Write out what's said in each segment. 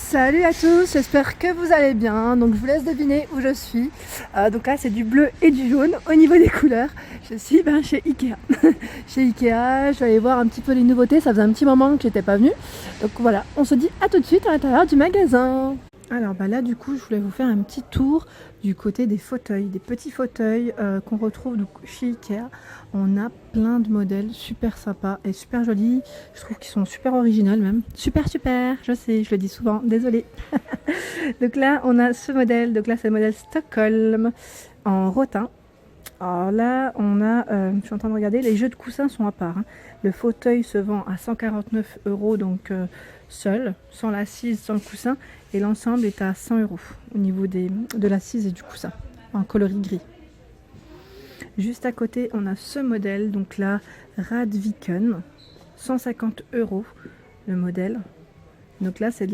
Salut à tous, j'espère que vous allez bien. Donc je vous laisse deviner où je suis. Donc là c'est du bleu et du jaune au niveau des couleurs. Je suis chez Ikea. Chez Ikea, je vais aller voir un petit peu les nouveautés. Ça faisait un petit moment que j'étais pas venue. Donc voilà, on se dit à tout de suite à l'intérieur du magasin. Alors là du coup je voulais vous faire un petit tour du côté des fauteuils, des petits fauteuils qu'on retrouve donc chez Ikea. On a plein de modèles super sympas et super jolis. Je trouve qu'ils sont super originaux même. Super, je sais, je le dis souvent, désolée. Donc là on a ce modèle, donc là c'est le modèle Stockholm en rotin. Alors là on a, je suis en train de regarder, les jeux de coussins sont à part. Le fauteuil se vend à 149 € donc seul, sans l'assise, sans le coussin. Et l'ensemble est à 100 € au niveau de l'assise et du coussin, en coloris gris. Juste à côté, on a ce modèle, donc là, Radviken, 150 € le modèle. Donc là, c'est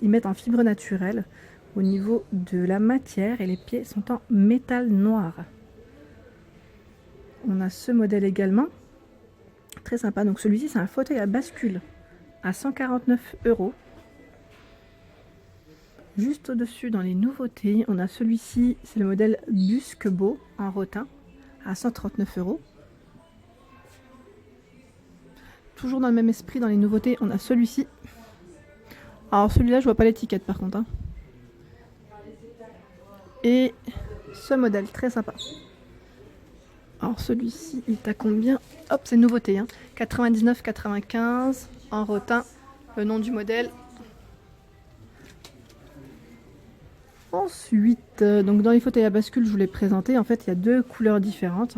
ils mettent en fibre naturelle au niveau de la matière et les pieds sont en métal noir. On a ce modèle également, très sympa. Donc celui-ci, c'est un fauteuil à bascule à 149 €. Juste au-dessus, dans les nouveautés, on a celui-ci, c'est le modèle Buskebo en rotin à 139 €. Toujours dans le même esprit, dans les nouveautés, on a celui-ci. Alors celui-là, je vois pas l'étiquette par contre. Et ce modèle, très sympa. Alors celui-ci, il t'a combien? Hop, c'est une nouveauté. 99,95 en rotin. Le nom du modèle. Ensuite, donc dans les fauteuils à bascule, je vous l'ai présenté. En fait, il y a deux couleurs différentes.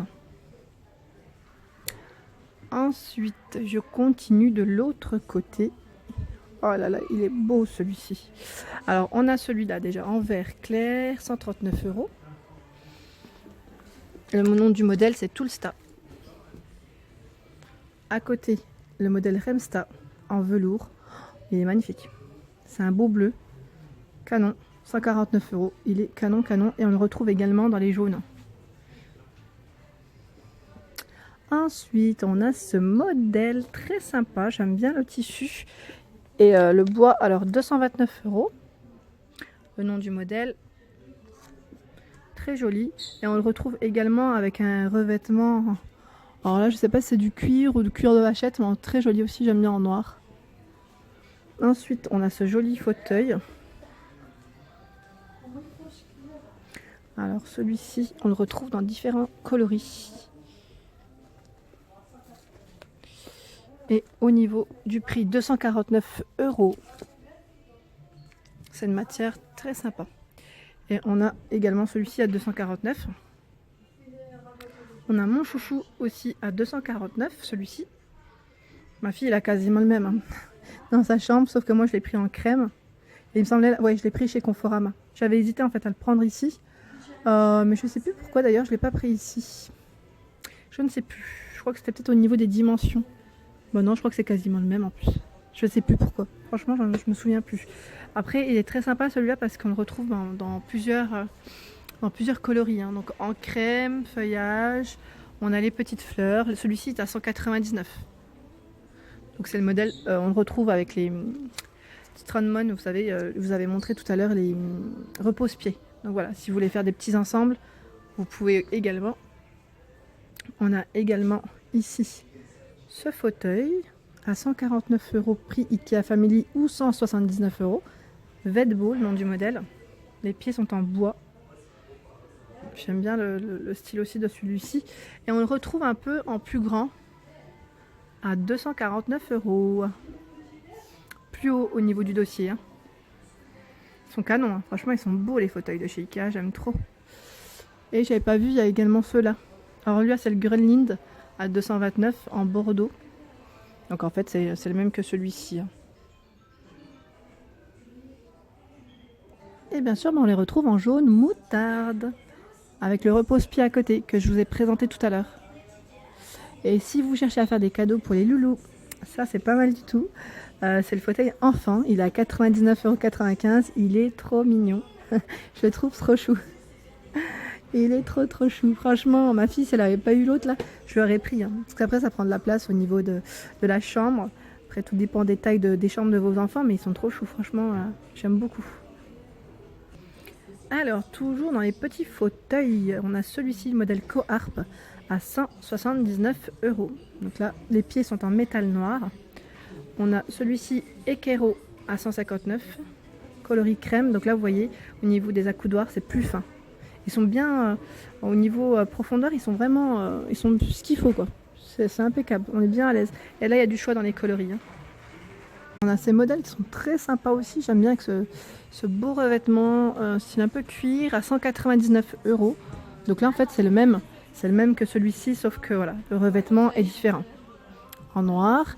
Ensuite, je continue de l'autre côté. Oh là là, il est beau celui-ci. Alors, on a celui-là déjà en vert clair, 139 €. Le nom du modèle, c'est Toolsta. À côté, le modèle Remsta en velours. Il est magnifique. C'est un beau bleu, canon, 149 €. Il est canon, et on le retrouve également dans les jaunes. Ensuite, on a ce modèle très sympa. J'aime bien le tissu et le bois. Alors, 229 €. Le nom du modèle. Très joli. Et on le retrouve également avec un revêtement. Alors là, je sais pas si c'est du cuir ou du cuir de vachette, mais très joli aussi. J'aime bien en noir. Ensuite, on a ce joli fauteuil. Alors, celui-ci, on le retrouve dans différents coloris. Et au niveau du prix, 249 €. C'est une matière très sympa. Et on a également celui-ci à 249. On a mon chouchou aussi à 249, celui-ci. Ma fille, elle a quasiment le même dans sa chambre, sauf que moi, je l'ai pris en crème. Et il me semblait, ouais, je l'ai pris chez Conforama. J'avais hésité en fait à le prendre ici. Mais je ne sais plus pourquoi d'ailleurs, je ne l'ai pas pris ici. Je ne sais plus. Je crois que c'était peut-être au niveau des dimensions. Bon non, je crois que c'est quasiment le même en plus. Je sais plus pourquoi. Franchement, je me souviens plus. Après, il est très sympa celui-là parce qu'on le retrouve dans plusieurs coloris. Donc en crème, feuillage, on a les petites fleurs. Celui-ci est à 199. Donc c'est le modèle, on le retrouve avec les Strandmon, vous savez, je vous avais montré tout à l'heure les repose-pieds. Donc voilà, si vous voulez faire des petits ensembles, vous pouvez également. On a également ici ce fauteuil à 149 € prix Ikea Family ou 179 €. Vedbo, le nom du modèle. Les pieds sont en bois. J'aime bien le style aussi de celui-ci. Et on le retrouve un peu en plus grand à 249 €. Plus haut au niveau du dossier. Ils sont canons. Franchement, ils sont beaux les fauteuils de chez Ikea. J'aime trop. Et j'avais pas vu, il y a également ceux-là. Alors lui, c'est le Greenland à 229 en bordeaux. Donc en fait, c'est le même que celui-ci. Et bien sûr, on les retrouve en jaune moutarde. Avec le repose-pied à côté, que je vous ai présenté tout à l'heure. Et si vous cherchez à faire des cadeaux pour les loulous, ça c'est pas mal du tout. C'est le fauteuil enfant, il est à 99,95 €. Il est trop mignon. Je le trouve trop chou. Il est trop chou. Franchement, ma fille, si elle n'avait pas eu l'autre là, je l'aurais pris. Parce qu'après, ça prend de la place au niveau de la chambre. Après, tout dépend des tailles des chambres de vos enfants, mais ils sont trop choux, franchement, j'aime beaucoup. Alors, toujours dans les petits fauteuils, on a celui-ci, le modèle Coharp, à 179 €. Donc là, les pieds sont en métal noir. On a celui-ci Ekero à 159, coloris crème. Donc là, vous voyez, au niveau des accoudoirs, c'est plus fin. Ils sont bien, au niveau profondeur, ils sont vraiment, ils sont ce qu'il faut, quoi. C'est impeccable, on est bien à l'aise. Et là, il y a du choix dans les coloris. Hein. On a ces modèles qui sont très sympas aussi. J'aime bien que ce beau revêtement, style un peu cuir, à 199 €. Donc là, en fait, c'est le même. C'est le même que celui-ci, sauf que voilà, le revêtement est différent. En noir.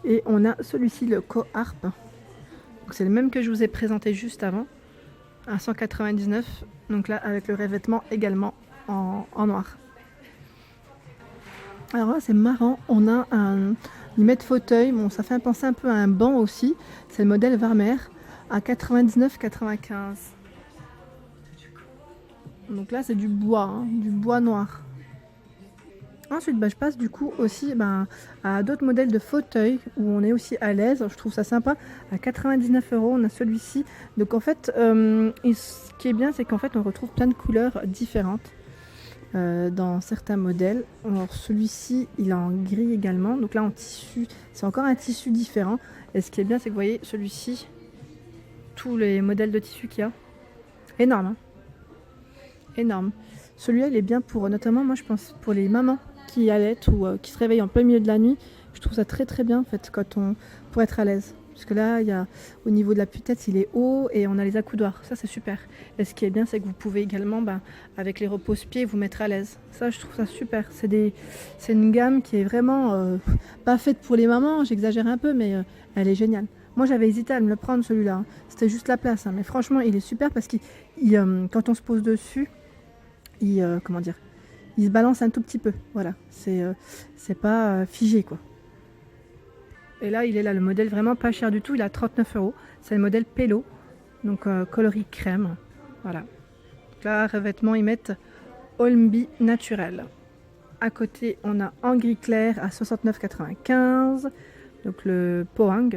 Et on a celui-ci, le Coharp. Donc c'est le même que je vous ai présenté juste avant, à 199. Donc là, avec le revêtement également en noir. Alors là, c'est marrant. On a un limette fauteuil. Bon, ça fait penser un peu à un banc aussi. C'est le modèle Warmer à 99,95. Donc là, c'est du bois, hein, du bois noir. Ensuite, je passe du coup aussi à d'autres modèles de fauteuils où on est aussi à l'aise. Je trouve ça sympa. À 99 €, on a celui-ci. Donc en fait, ce qui est bien, c'est qu'en fait, on retrouve plein de couleurs différentes dans certains modèles. Alors celui-ci, il est en gris également. Donc là, en tissu, c'est encore un tissu différent. Et ce qui est bien, c'est que vous voyez, celui-ci, tous les modèles de tissu qu'il y a, énorme. Hein, énorme. Celui-là, il est bien pour, notamment, moi, je pense, pour les mamans qui allaitent ou qui se réveillent en plein milieu de la nuit. Je trouve ça très très bien en fait pour être à l'aise. Parce que là, il y a, au niveau de la tête, il est haut et on a les accoudoirs. Ça, c'est super. Et ce qui est bien, c'est que vous pouvez également, avec les repose-pieds, vous mettre à l'aise. Ça, je trouve ça super. C'est une gamme qui est vraiment pas faite pour les mamans. J'exagère un peu, mais elle est géniale. Moi, j'avais hésité à me le prendre celui-là. Hein. C'était juste la place. Hein. Mais franchement, il est super parce qu'il, quand on se pose dessus, comment dire, il se balance un tout petit peu, voilà, c'est pas figé quoi. Et là, il est là, le modèle vraiment pas cher du tout, il a 39 €, c'est le modèle Pello, donc coloris crème, voilà. Donc là, revêtement, ils mettent Holmby naturel. À côté, on a en gris clair à 69,95, donc le Pohang.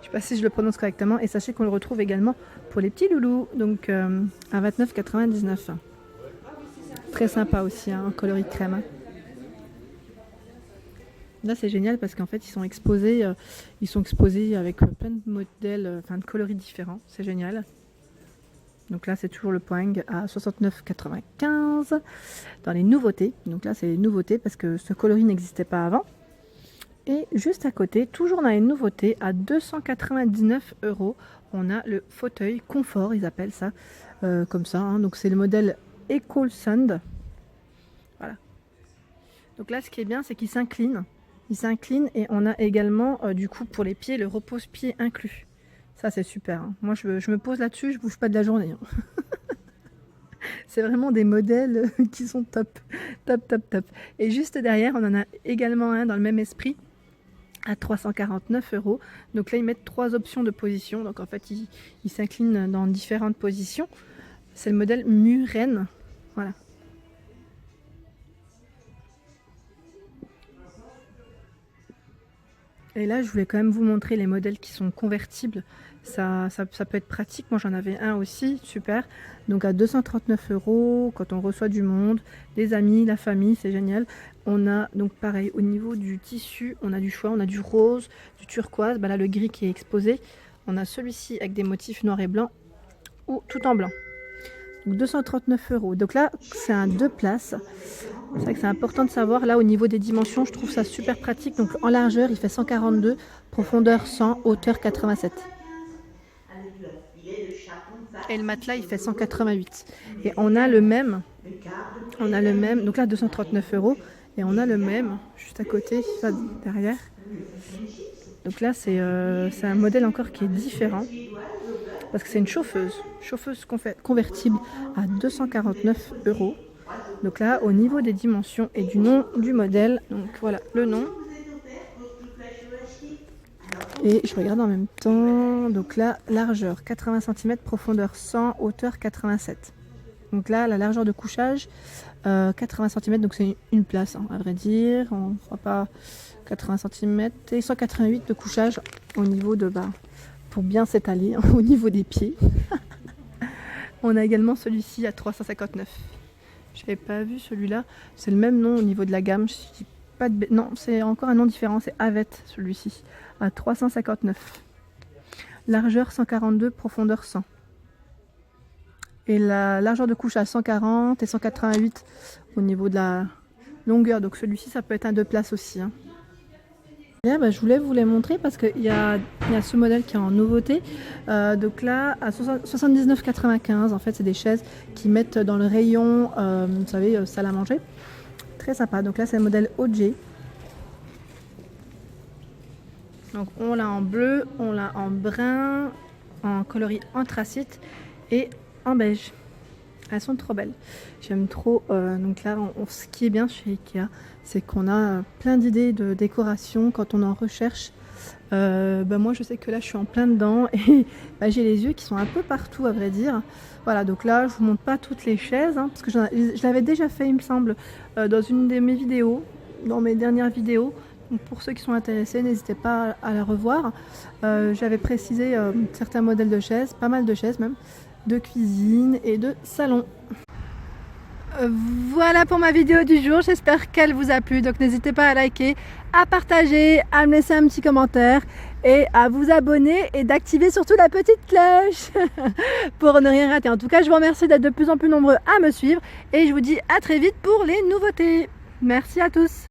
Je sais pas si je le prononce correctement, et sachez qu'on le retrouve également pour les petits loulous, donc à 29,99. Très sympa aussi, hein, en coloris crème. Là, c'est génial parce qu'en fait, ils sont exposés avec plein de modèles, de coloris différents. C'est génial. Donc là, c'est toujours le Pohang à 69,95 dans les nouveautés. Donc là, c'est les nouveautés parce que ce coloris n'existait pas avant. Et juste à côté, toujours dans les nouveautés, à 299 €, on a le fauteuil confort, ils appellent ça comme ça. Hein. Donc c'est le modèle Ecolsund. Voilà. Donc là, ce qui est bien, c'est qu'il s'incline. Il s'incline et on a également, du coup, pour les pieds, le repose-pied inclus. Ça, c'est super. Hein. Moi, je me pose là-dessus, je bouge pas de la journée. Hein. C'est vraiment des modèles qui sont top. Top, top, top. Et juste derrière, on en a également un dans le même esprit à 349 €. Donc là, ils mettent 3 options de position. Donc en fait, ils s'inclinent dans différentes positions. C'est le modèle Muren. Voilà. Et là, je voulais quand même vous montrer les modèles qui sont convertibles. Ça peut être pratique. Moi, j'en avais un aussi, super. Donc à 239 € quand on reçoit du monde, des amis, la famille, c'est génial. On a donc pareil, au niveau du tissu, on a du choix. On a du rose, du turquoise. Là, le gris qui est exposé. On a celui-ci avec des motifs noir et blanc ou tout en blanc. Donc 239 €. Donc là, c'est un 2 places. C'est vrai que c'est important de savoir. Là, au niveau des dimensions, je trouve ça super pratique. Donc en largeur, il fait 142, profondeur 100, hauteur 87. Et le matelas, il fait 188. Et on a le même. Donc là, 239 €. Et on a le même, juste à côté, ça derrière. Donc là, c'est un modèle encore qui est différent. Parce que c'est une chauffeuse convertible à 249 €. Donc là, au niveau des dimensions et du nom du modèle, donc voilà le nom. Et je regarde en même temps, donc là, largeur 80 cm, profondeur 100, hauteur 87. Donc là, la largeur de couchage, 80 cm, donc c'est une place, hein, à vrai dire. On ne fera pas 80 cm et 188 de couchage au niveau de bas, pour bien s'étaler, hein, au niveau des pieds. On a également celui-ci à 359. Je n'avais pas vu celui-là. C'est le même nom au niveau de la gamme. Je dis pas de... Non, c'est encore un nom différent. C'est Avet, celui-ci, à 359. Largeur 142, profondeur 100. Et la largeur de couche à 140 et 188 au niveau de la longueur. Donc celui-ci, ça peut être un 2 places aussi, hein. Là, je voulais vous les montrer parce qu'il y a ce modèle qui est en nouveauté. Donc là, à 79,95, en fait, c'est des chaises qui mettent dans le rayon, vous savez, salle à manger. Très sympa. Donc là, c'est le modèle OG. Donc on l'a en bleu, on l'a en brun, en coloris anthracite et en beige. Elles sont trop belles. J'aime trop. Donc là, ce qui est bien chez Ikea, c'est qu'on a plein d'idées de décoration quand on en recherche. Moi, je sais que là, je suis en plein dedans et j'ai les yeux qui sont un peu partout, à vrai dire. Voilà, donc là, je vous montre pas toutes les chaises, hein, parce que je l'avais déjà fait, il me semble, dans une de mes vidéos, dans mes dernières vidéos. Donc pour ceux qui sont intéressés, n'hésitez pas à la revoir. J'avais précisé certains modèles de chaises, pas mal de chaises même, de cuisine et de salon. Voilà pour ma vidéo du jour, j'espère qu'elle vous a plu. Donc n'hésitez pas à liker, à partager, à me laisser un petit commentaire et à vous abonner et d'activer surtout la petite cloche pour ne rien rater. En tout cas, je vous remercie d'être de plus en plus nombreux à me suivre et je vous dis à très vite pour les nouveautés. Merci à tous.